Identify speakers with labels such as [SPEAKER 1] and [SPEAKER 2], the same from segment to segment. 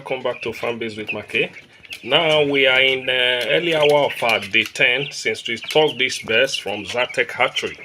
[SPEAKER 1] welcome back to Farmbiz with Markay. Now we are in early hour of day 10 since we stocked these birds from Zatec Hatchery.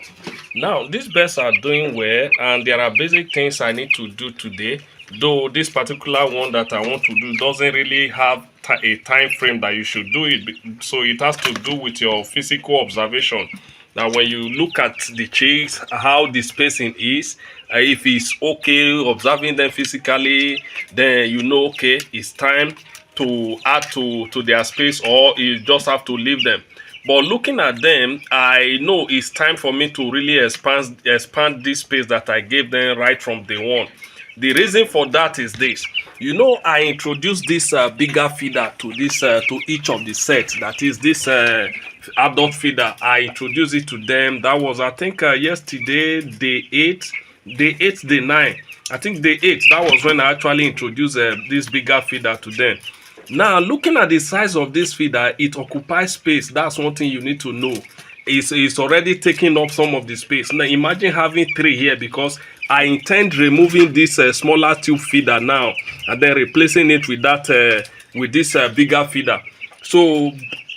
[SPEAKER 1] Now these birds are doing well, and there are basic things I need to do today, though this particular one that I want to do doesn't really have a time frame that you should do it, so it has to do with your physical observation. Now when you look at the chicks, how the spacing is, if it's okay observing them physically, then you know, okay, it's time to add to their space, or you just have to leave them. But looking at them, I know it's time for me to really expand this space that I gave them right from day one. The reason for that is this. You know, I introduced this bigger feeder to this to each of the sets. That is this adult feeder. I introduced it to them. That was, I think, yesterday, day 8, day 9. I think day 8. That was when I actually introduced this bigger feeder to them. Now, looking at the size of this feeder, it occupies space. That's one thing you need to know. It's already taking up some of the space. Now, imagine having 3 here, because I intend removing this smaller tube feeder now and then replacing it with that with this bigger feeder. So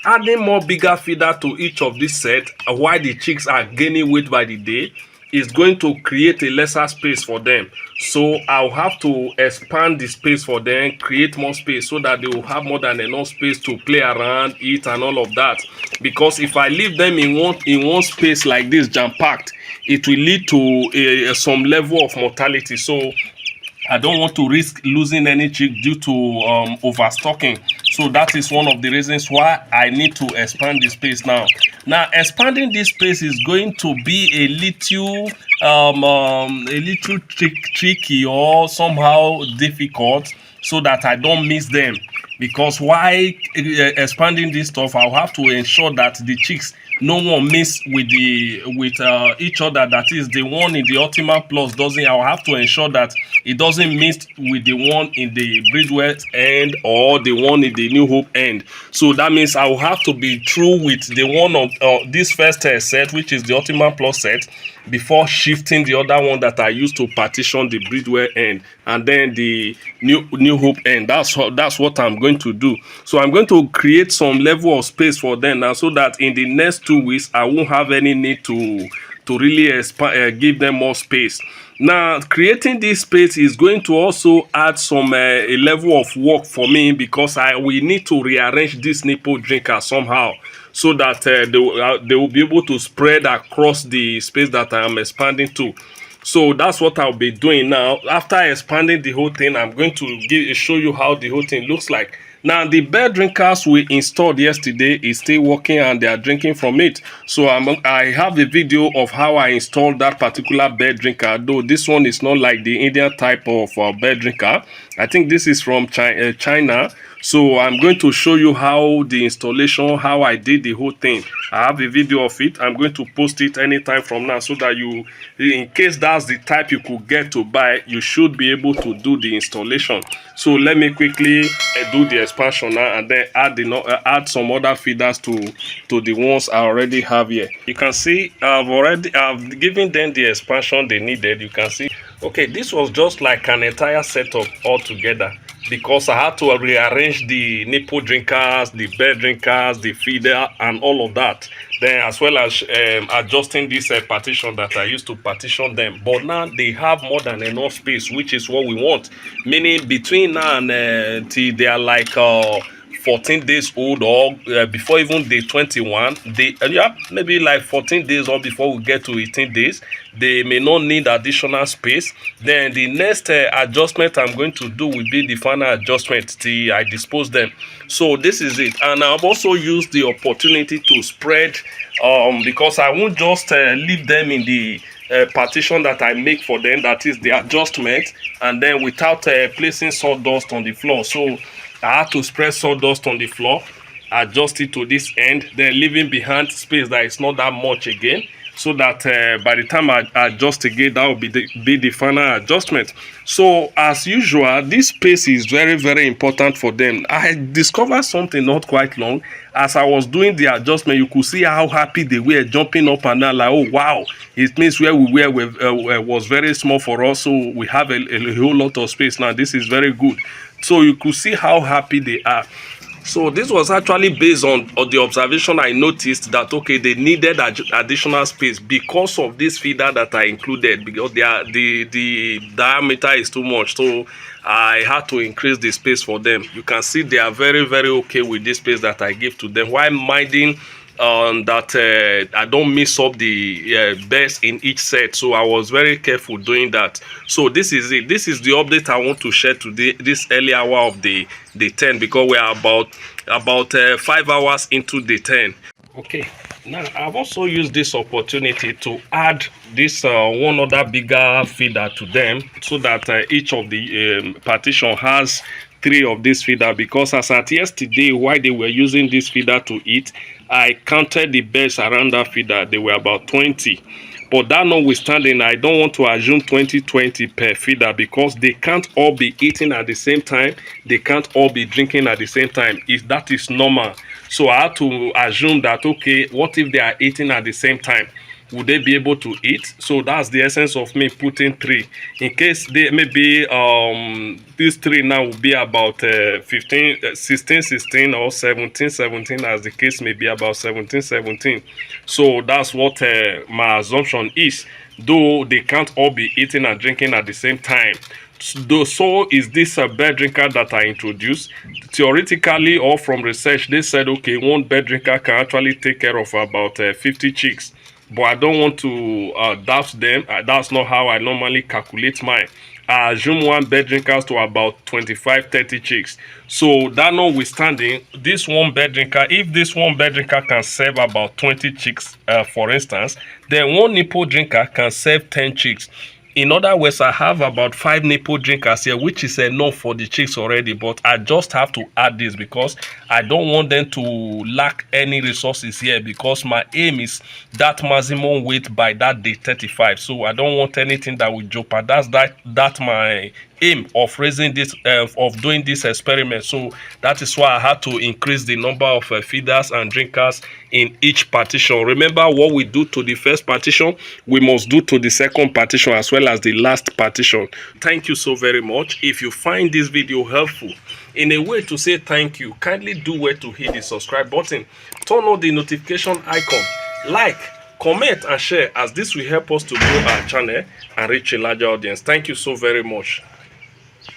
[SPEAKER 1] adding more bigger feeder to each of this set while the chicks are gaining weight by the day is going to create a lesser space for them. So I'll have to expand the space for them, create more space so that they will have more than enough space to play around, eat, and all of that. Because if I leave them in one space like this, jam-packed, it will lead to some level of mortality. So I don't want to risk losing any chick due to overstocking. So that is one of the reasons why I need to expand the space now. Now, expanding this space is going to be a little tricky or somehow difficult, so that I don't miss them. Because while expanding this stuff, I'll have to ensure that the chicks, no one miss with each other. That is, the one in the Ultima Plus doesn't. I'll have to ensure that it doesn't mix with the one in the Breedwell end or the one in the New Hope end. So that means I will have to be true with the one of this first set, which is the Ultima Plus set, before shifting the other one that I used to partition the Breedwell end and then the New Hope end. That's what I'm going to do. So I'm going to create some level of space for them now, so that in the next 2 weeks I won't have any need to really give them more space. Now, creating this space is going to also add some a level of work for me, because we need to rearrange this nipple drinker somehow, so that they will be able to spread across the space that I am expanding to. So that's what I'll be doing now. After expanding the whole thing, I'm going to show you how the whole thing looks like. Now, the bed drinkers we installed yesterday is still working, and they are drinking from it. So I have a video of how I installed that particular bed drinker, though this one is not like the Indian type of bed drinker. I think this is from China. So I'm going to show you how the installation, how I did the whole thing. I have a video of it. I'm going to post it anytime from now, so that you, in case that's the type you could get to buy, you should be able to do the installation. So let me quickly do the expansion now, and then add some other feeders to the ones I already have here. You can see I've given them the expansion they needed. You can see, okay, this was just like an entire setup all together, because I had to rearrange the nipple drinkers, the bed drinkers, the feeder, and all of that. Then, as well as adjusting this partition that I used to partition them. But now they have more than enough space, which is what we want. Meaning, between now and till they are like 14 days old, or before even day 21, maybe like 14 days or before we get to 18 days, they may not need additional space. Then the next adjustment I'm going to do will be the final adjustment till I dispose them. So this is it. And I've also used the opportunity to spread, because I won't just leave them in the partition that I make for them, that is the adjustment, and then without placing sawdust on the floor. So I had to spread sawdust on the floor, adjust it to this end, then leaving behind space that is not that much again, so that by the time I adjust again, that will be the final adjustment. So as usual, this space is very, very important for them. I discovered something not quite long. As I was doing the adjustment, you could see how happy they were, jumping up and down, like, oh wow, it means where we were was very small for us, so we have a whole lot of space now. This is very good. So you could see how happy they are. So this was actually based on the observation I noticed that, okay, they needed additional space because of this feeder that I included, because the diameter is too much. So I had to increase the space for them. You can see they are very, very okay with this space that I give to them, while minding that I don't mix up the beds in each set. So I was very careful doing that. So this is it. This is the update I want to share today, this early hour of the 10, because we are about 5 hours into the 10. Okay, now I've also used this opportunity to add this one other bigger feeder to them, so that each of the partition has 3 of this feeder, because as at yesterday, while they were using this feeder to eat, I counted the birds around that feeder. They were about 20. But that notwithstanding, I don't want to assume 20 per feeder, because they can't all be eating at the same time. They can't all be drinking at the same time. If that is normal. So I had to assume that, okay, what if they are eating at the same time? Would they be able to eat? So that's the essence of me putting 3. In case they maybe these 3 now will be about 16 or 17, as the case may be, about 17. So that's what my assumption is, though they can't all be eating and drinking at the same time. So is this a bird drinker that I introduced? Theoretically, or from research, they said, okay, one bird drinker can actually take care of about 50 chicks. But I don't want to doubt them. That's not how I normally calculate mine. I assume one bird drinkers to about 25-30 chicks. So that notwithstanding, this one bird drinker, if this one bird drinker can serve about 20 chicks, for instance, then one nipple drinker can serve 10 chicks. In other words, I have about 5 nipple drinkers here, which is enough for the chicks already. But I just have to add this because I don't want them to lack any resources here, because my aim is that maximum weight by that day 35. So I don't want anything that will jeopardize that my aim of raising this of doing this experiment. So that is why I had to increase the number of feeders and drinkers in each partition. Remember, what we do to the first partition, we must do to the second partition as well as the last partition. Thank you so very much. If you find this video helpful, in a way to say thank you, kindly do where to hit the subscribe button, turn on the notification icon, like, comment and share, as this will help us to grow our channel and reach a larger audience. Thank you so very much.